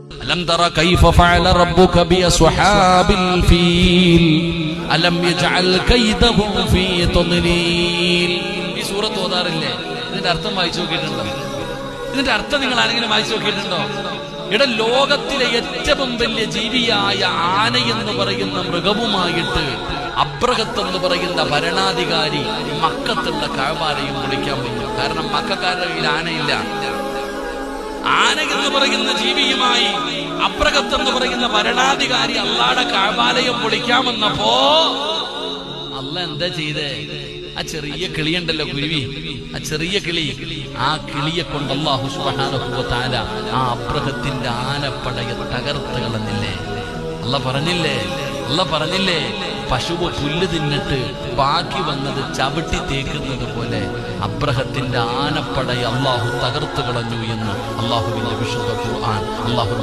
അലം തറ കൈഫ ഫഅല റബ്ബുക ബിഅസ്ഹാബിൽ ഫീൽ അലം യജ്അൽ കൈദഹും ഫീ തദ്ലീൽ. ഈ സൂറത്ത് ഓതാറില്ലേ? ഇതിന്റെ അർത്ഥം വായിച്ചു നോക്കിയിട്ടുണ്ടോ? ഇതിന്റെ അർത്ഥം നിങ്ങൾ ആരെങ്കിലും വായിച്ചു നോക്കിയിട്ടുണ്ടോ? ലോകത്തിലെ ഏറ്റവും വലിയ ജീവിയായ ആനയെന്ന് പറയുന്ന മൃഗവുമായിട്ട് അബ്രഹത്ത് എന്ന് പറയുന്ന ഭരണാധികാരി മക്കത്തുള്ള കഅബയും പൊളിക്കാൻ വന്നു. കാരണം മക്കക്കാരുടെ കയ്യിൽ ആനയില്ല. ആന എന്ന് പറയുന്ന ജീവിയുമായി അബ്രഹത്ത് എന്ന് പറയുന്ന ഭരണാധികാരി അള്ളാഹുടെ കഅബാലയം പൊളിക്കാമെന്നപ്പോ അള്ളാഹ് എന്താ ചെയ്തേ? ആ ചെറിയ കിളിയുണ്ടല്ലോ, കുരുവി, ആ ചെറിയ കിളി, ആ കിളിയെ കൊണ്ട് അല്ലാഹു സുബ്ഹാനഹു വ തആല ആ അബ്രഹത്തിന്റെ ആനപ്പടയെ തകർത്ത് കളഞ്ഞില്ലേ? അള്ളാഹ് പറഞ്ഞില്ലേ പശുവ് പുല്ല് തിന്നിട്ട് ബാക്കി വന്നത് ചവിട്ടി തേക്കുന്നത് പോലെ അബ്രഹത്തിന്റെ ആനപ്പടയെ അള്ളാഹു തകർത്ത് കളഞ്ഞു എന്ന് അള്ളാഹുവിന്റെ വിശുദ്ധ ഖുർആൻ. അള്ളാഹു